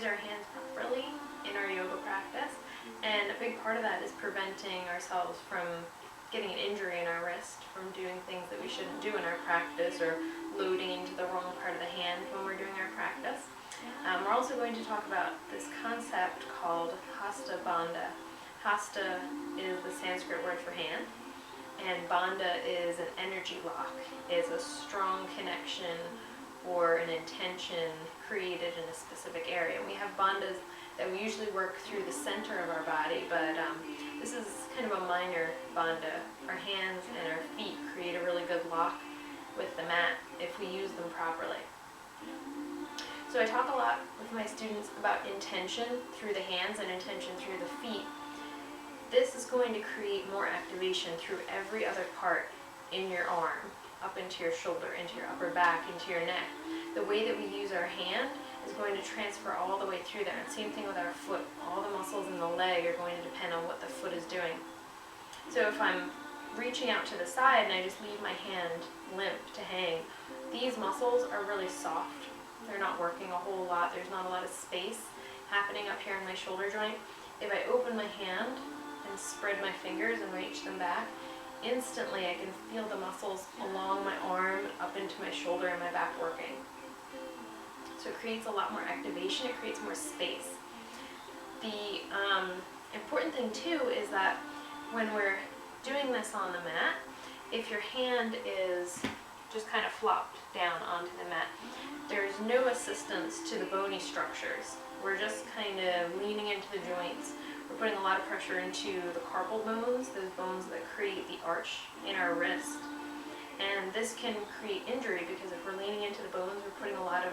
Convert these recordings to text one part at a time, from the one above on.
use our hands properly in our yoga practice, and a big part of that is preventing ourselves from getting an injury in our wrist, from doing things that we shouldn't do in our practice, or loading into the wrong part of the hand when we're doing our practice. We're also going to talk about this concept called Hasta Bandha. Hasta is the Sanskrit word for hand, and Bandha is an energy lock. It's a strong connection or an intention created in a specific area. We have bandhas that we usually work through the center of our body, but this is kind of a minor bandha. Our hands and our feet create a really good lock with the mat if we use them properly. So I talk a lot with my students about intention through the hands and intention through the feet. This is going to create more activation through every other part in your arm, up into your shoulder, into your upper back, into your neck. The way that we use our hand is going to transfer all the way through there. And same thing with our foot. All the muscles in the leg are going to depend on what the foot is doing. So if I'm reaching out to the side and I just leave my hand limp to hang, these muscles are really soft. They're not working a whole lot. There's not a lot of space happening up here in my shoulder joint. If I open my hand and spread my fingers and reach them back, instantly I can feel the muscles along my arm, up into my shoulder and my back working. So it creates a lot more activation, it creates more space. The important thing too is that when we're doing this on the mat, if your hand is just kind of flopped down onto the mat, there's no assistance to the bony structures. We're just kind of leaning into the joints. We're putting a lot of pressure into the carpal bones, those bones that create the arch in our wrist. And this can create injury because if we're leaning into the bones, we're putting a lot of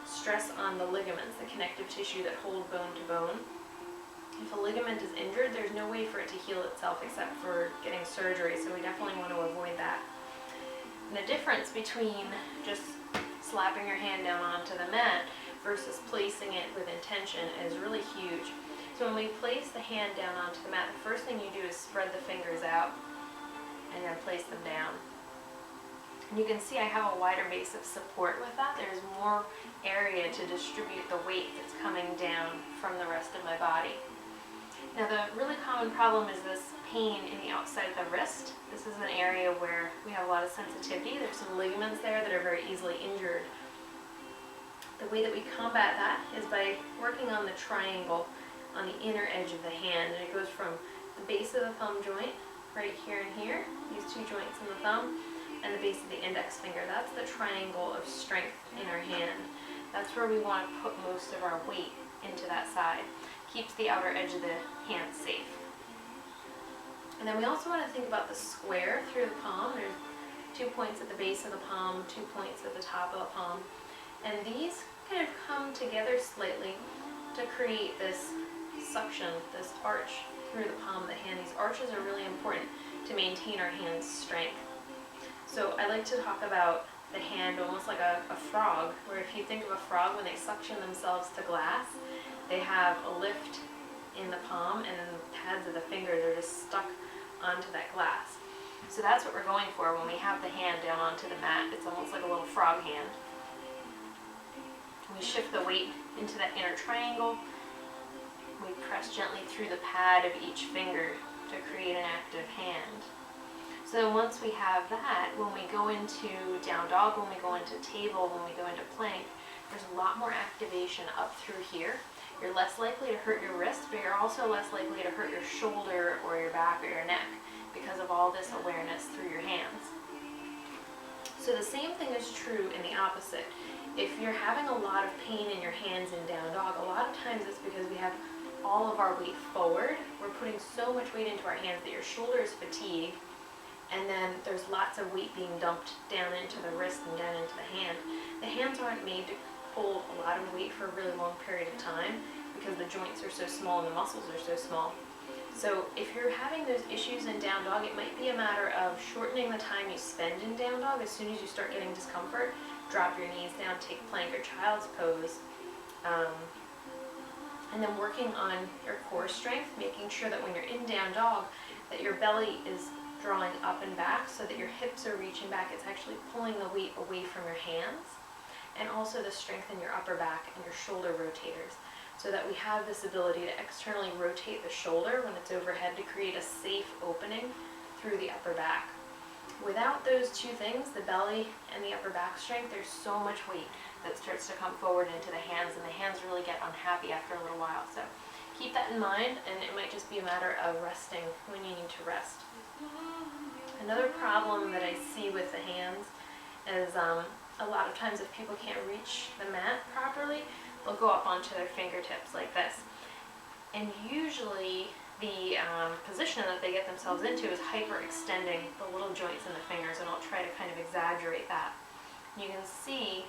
stress on the ligaments, the connective tissue that hold bone to bone. If a ligament is injured, there's no way for it to heal itself except for getting surgery, so we definitely want to avoid that. And the difference between just slapping your hand down onto the mat versus placing it with intention is really huge. So when we place the hand down onto the mat, the first thing you do is spread the fingers out and then place them down. And you can see I have a wider base of support with that. There's more area to distribute the weight that's coming down from the rest of my body. Now the really common problem is this pain in the outside of the wrist. This is an area where we have a lot of sensitivity. There's some ligaments there that are very easily injured. The way that we combat that is by working on the triangle on the inner edge of the hand, and it goes from the base of the thumb joint, right here and here, these two joints in the thumb, and the base of the index finger. That's the triangle of strength in our hand. That's where we want to put most of our weight into that side. Keeps the outer edge of the hand safe. And then we also want to think about the square through the palm. There's 2 points at the base of the palm, 2 points at the top of the palm. And these kind of come together slightly to create this suction, this arch through the palm of the hand. These arches are really important to maintain our hand's strength. So I like to talk about the hand almost like a frog, where if you think of a frog, when they suction themselves to glass, they have a lift in the palm and then the pads of the fingers are just stuck onto that glass. So that's what we're going for when we have the hand down onto the mat. It's almost like a little frog hand. We shift the weight into that inner triangle. We press gently through the pad of each finger to create an active hand. So once we have that, when we go into down dog, when we go into table, when we go into plank, there's a lot more activation up through here. You're less likely to hurt your wrist, but you're also less likely to hurt your shoulder or your back or your neck because of all this awareness through your hands. So the same thing is true in the opposite. If you're having a lot of pain in your hands in down dog, a lot of times it's because we have all of our weight forward. We're putting so much weight into our hands that your shoulder is fatigued, and then there's lots of weight being dumped down into the wrist and down into the hand. The hands aren't made to hold a lot of weight for a really long period of time because the joints are so small and the muscles are so small. So if you're having those issues in down dog, it might be a matter of shortening the time you spend in down dog. As soon as you start getting discomfort, drop your knees down, take plank or child's pose. And then working on your core strength, making sure that when you're in down dog, that your belly is drawing up and back so that your hips are reaching back. It's actually pulling the weight away from your hands. And also to strengthen your upper back and your shoulder rotators. so that we have this ability to externally rotate the shoulder when it's overhead to create a safe opening through the upper back. Without those two things, the belly and the upper back strength, there's so much weight that starts to come forward into the hands, and the hands really get unhappy after a little while. So keep that in mind, and it might just be a matter of resting when you need to rest. Another problem that I see with the hands is a lot of times if people can't reach the mat properly, they'll go up onto their fingertips like this. And usually the position that they get themselves into is hyperextending the little joints in the fingers, and I'll try to kind of exaggerate that. You can see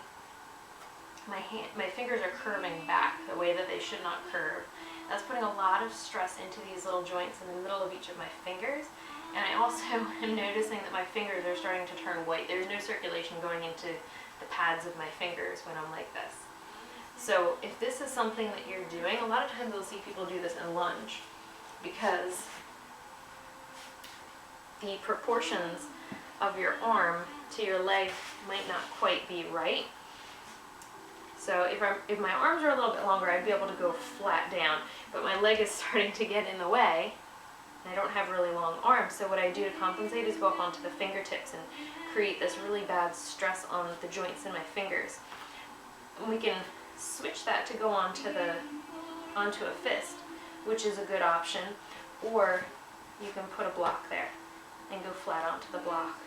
my fingers are curving back the way that they should not curve. That's putting a lot of stress into these little joints in the middle of each of my fingers. And I also am noticing that my fingers are starting to turn white. There's no circulation going into the pads of my fingers when I'm like this. So if this is something that you're doing, a lot of times you'll see people do this in lunge, because the proportions of your arm to your leg might not quite be right. So if my arms are a little bit longer, I'd be able to go flat down, but my leg is starting to get in the way, and I don't have really long arms. So what I do to compensate is go up onto the fingertips and create this really bad stress on the joints in my fingers. And we can switch that to go onto a fist, which is a good option, or you can put a block there and go flat onto the block,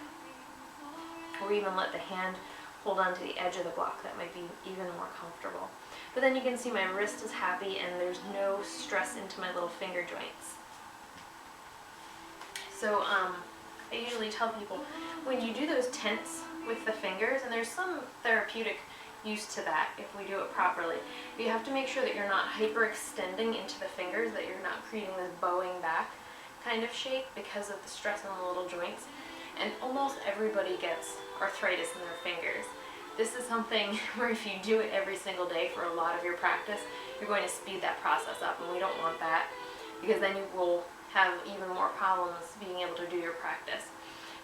or even let the hand hold on to the edge of the block. That might be even more comfortable. But then you can see my wrist is happy and there's no stress into my little finger joints. So I usually tell people, when you do those tents with the fingers, and there's some therapeutic use to that if we do it properly, but you have to make sure that you're not hyperextending into the fingers, that you're not creating this bowing back kind of shape because of the stress on the little joints. And almost everybody gets arthritis in their fingers. This is something where if you do it every single day for a lot of your practice, you're going to speed that process up, and we don't want that, because then you will have even more problems being able to do your practice.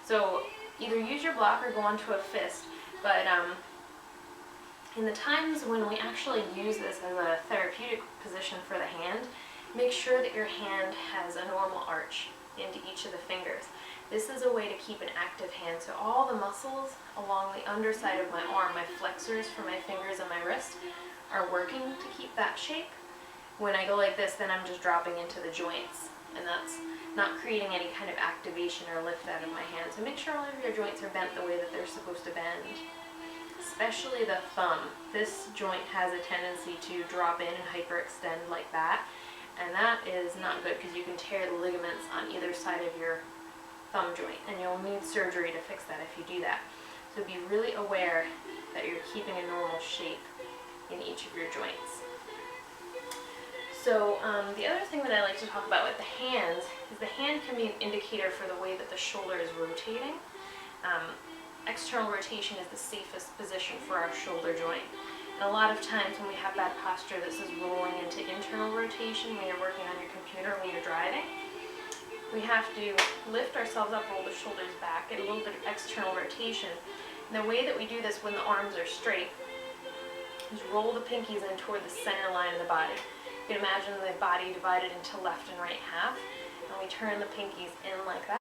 So either use your block or go onto a fist, but in the times when we actually use this as a therapeutic position for the hand, make sure that your hand has a normal arch into each of the fingers. This is a way to keep an active hand, so all the muscles along the underside of my arm, my flexors for my fingers and my wrist, are working to keep that shape. When I go like this, then I'm just dropping into the joints, and that's not creating any kind of activation or lift out of my hand. So make sure all of your joints are bent the way that they're supposed to bend, especially the thumb. This joint has a tendency to drop in and hyperextend like that, and that is not good because you can tear the ligaments on either side of your thumb joint, and you'll need surgery to fix that if you do that. So be really aware that you're keeping a normal shape in each of your joints. So the other thing that I like to talk about with the hands is the hand can be an indicator for the way that the shoulder is rotating. External rotation is the safest position for our shoulder joint. And a lot of times when we have bad posture, this is rolling into internal rotation when you're working on your computer, when you're driving. We have to lift ourselves up, roll the shoulders back, get a little bit of external rotation. And the way that we do this when the arms are straight is roll the pinkies in toward the center line of the body. You can imagine the body divided into left and right half, and we turn the pinkies in like that.